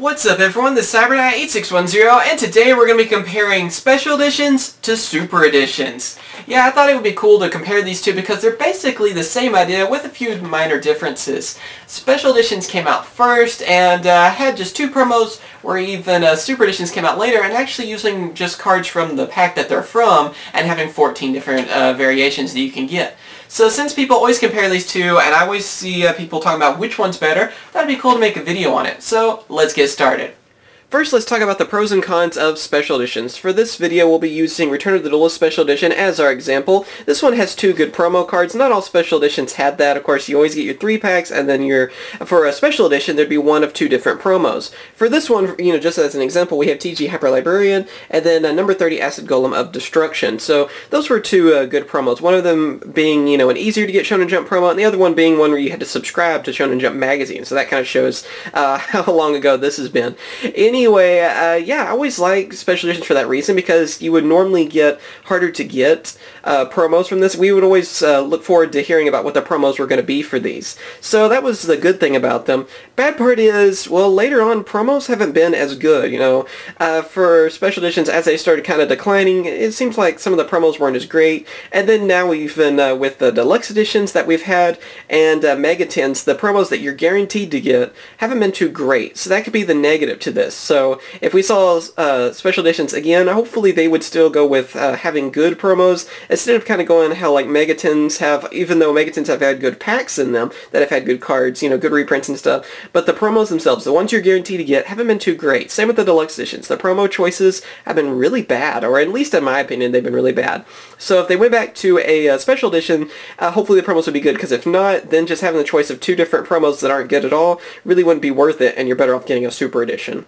What's up everyone, this is CyberKnight 8610 and today we're going to be comparing Special Editions to Super Editions. Yeah, I thought it would be cool to compare these two because they're basically the same idea with a few minor differences. Special Editions came out first and had just two promos, where even Super Editions came out later and actually using just cards from the pack that they're from and having 14 different variations that you can get. So since people always compare these two, and I always see people talking about which one's better, that'd be cool to make a video on it. So let's get started. First, let's talk about the pros and cons of Special Editions. For this video, we'll be using Return of the Duelist Special Edition as our example. This one has two good promo cards. Not all Special Editions had that. Of course, you always get your 3-packs, and then for a Special Edition, there'd be one of two different promos. For this one, just as an example, we have TG Hyper Librarian, and then number 30 Acid Golem of Destruction. So those were two good promos. One of them being, an easier to get Shonen Jump promo, and the other one being one where you had to subscribe to Shonen Jump magazine. So that kind of shows how long ago this has been. Anyway, yeah, I always like Special Editions for that reason, because you would normally get harder to get promos from this. We would always look forward to hearing about what the promos were going to be for these. So that was the good thing about them. Bad part is, well, later on, promos haven't been as good, for Special Editions, as they started kind of declining, it seems like some of the promos weren't as great. And then now even with the Deluxe Editions that we've had, and Mega 10s, the promos that you're guaranteed to get haven't been too great. So that could be the negative to this. So if we saw Special Editions again, hopefully they would still go with having good promos, instead of kind of going how like Mega 10s have, even though Mega 10s have had good packs in them, that have had good cards, good reprints and stuff, but the promos themselves, the ones you're guaranteed to get, haven't been too great. Same with the Deluxe Editions. The promo choices have been really bad, or at least in my opinion, they've been really bad. So if they went back to a Special Edition, hopefully the promos would be good, because if not, then just having the choice of two different promos that aren't good at all really wouldn't be worth it, and you're better off getting a Super Edition.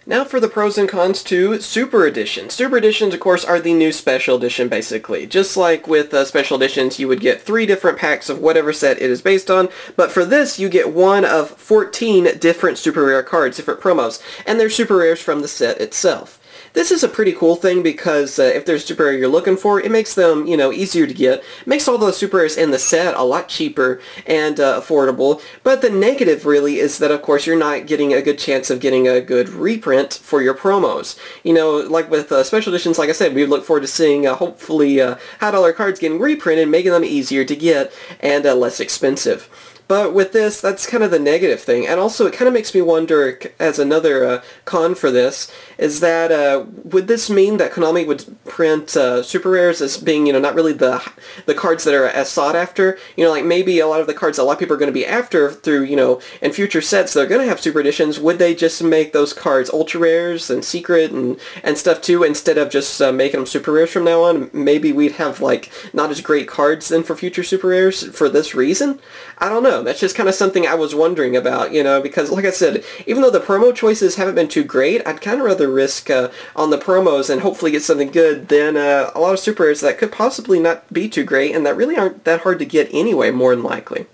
Now for the pros and cons to Super Editions. Super Editions, of course, are the new Special Edition, basically. Just like with Special Editions, you would get 3 different packs of whatever set it is based on, but for this, you get one of 14 different super rare cards, different promos, and they're super rares from the set itself. This is a pretty cool thing because if there's super rare you're looking for, it makes them, easier to get. It makes all those super rares in the set a lot cheaper and affordable. But the negative really is that, of course, you're not getting a good chance of getting a good reprint for your promos. Like with Special Editions, like I said, we look forward to seeing hopefully high dollar cards getting reprinted, making them easier to get and less expensive. But with this, that's kind of the negative thing. And also, it kind of makes me wonder, as another con for this, is that would this mean that Konami would print super rares as being, not really the cards that are as sought after? Like maybe a lot of the cards that a lot of people are going to be after through, in future sets, they're going to have super editions. Would they just make those cards ultra rares and secret and stuff too, instead of just making them super rares from now on? Maybe we'd have, like, not as great cards then for future super rares for this reason? I don't know. That's just kind of something I was wondering about, because like I said, even though the promo choices haven't been too great, I'd kind of rather risk on the promos and hopefully get something good than a lot of super rares that could possibly not be too great and that really aren't that hard to get anyway, more than likely.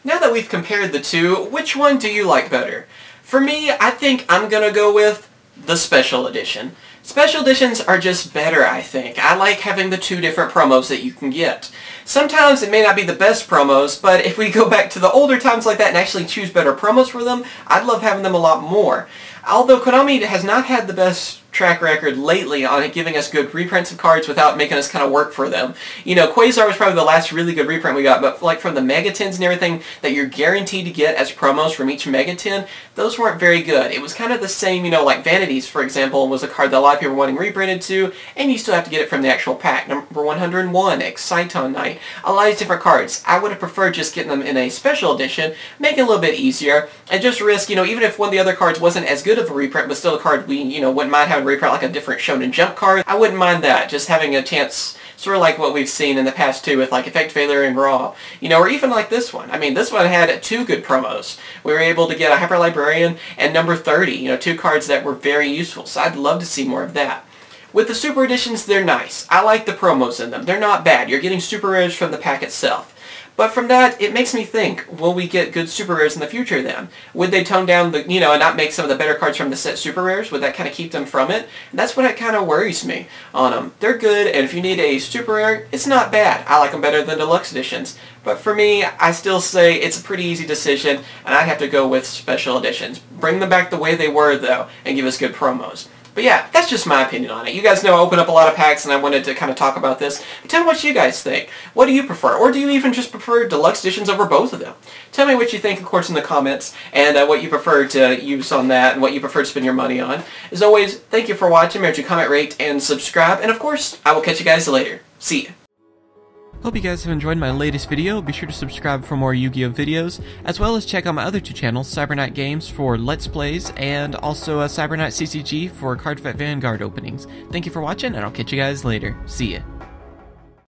Now that we've compared the two, which one do you like better? For me, I think I'm gonna go with the Special Edition. Special Editions are just better, I think. I like having the 2 different promos that you can get. Sometimes it may not be the best promos, but if we go back to the older times like that and actually choose better promos for them, I'd love having them a lot more. Although Konami has not had the best track record lately on giving us good reprints of cards without making us kind of work for them. Quasar was probably the last really good reprint we got, but like from the Mega 10s and everything that you're guaranteed to get as promos from each Mega 10, those weren't very good. It was kind of the same, like Vanities, for example, was a card that a lot of people were wanting reprinted to, and you still have to get it from the actual pack. Number 101, Exciton Knight, a lot of different cards. I would have preferred just getting them in a Special Edition, make it a little bit easier, and just risk, even if one of the other cards wasn't as good of a reprint, but still a card we, wouldn't mind having reprint like a different Shonen Jump card, I wouldn't mind that, just having a chance, sort of like what we've seen in the past too with like Effect Failure and Raw, or even like this one. I mean, this one had 2 good promos. We were able to get a Hyper Librarian and number 30, 2 cards that were very useful, so I'd love to see more of that. With the Super Editions, they're nice. I like the promos in them. They're not bad. You're getting super rares from the pack itself. But from that, it makes me think, will we get good super rares in the future then? Would they tone down the, and not make some of the better cards from the set super rares? Would that kind of keep them from it? And that's what kind of worries me on them. They're good, and if you need a super rare, it's not bad. I like them better than deluxe editions. But for me, I still say it's a pretty easy decision, and I'd have to go with special editions. Bring them back the way they were, though, and give us good promos. But yeah, that's just my opinion on it. You guys know I open up a lot of packs and I wanted to kind of talk about this. Tell me what you guys think. What do you prefer? Or do you even just prefer deluxe editions over both of them? Tell me what you think, of course, in the comments, and what you prefer to use on that, and what you prefer to spend your money on. As always, thank you for watching. Remember to comment, rate, and subscribe. And of course, I will catch you guys later. See ya. Hope you guys have enjoyed my latest video. Be sure to subscribe for more Yu-Gi-Oh videos, as well as check out my other two channels, CyberKnight Games for Let's Plays, and also CyberKnight CCG for Card Fight Vanguard openings. Thank you for watching, and I'll catch you guys later. See ya.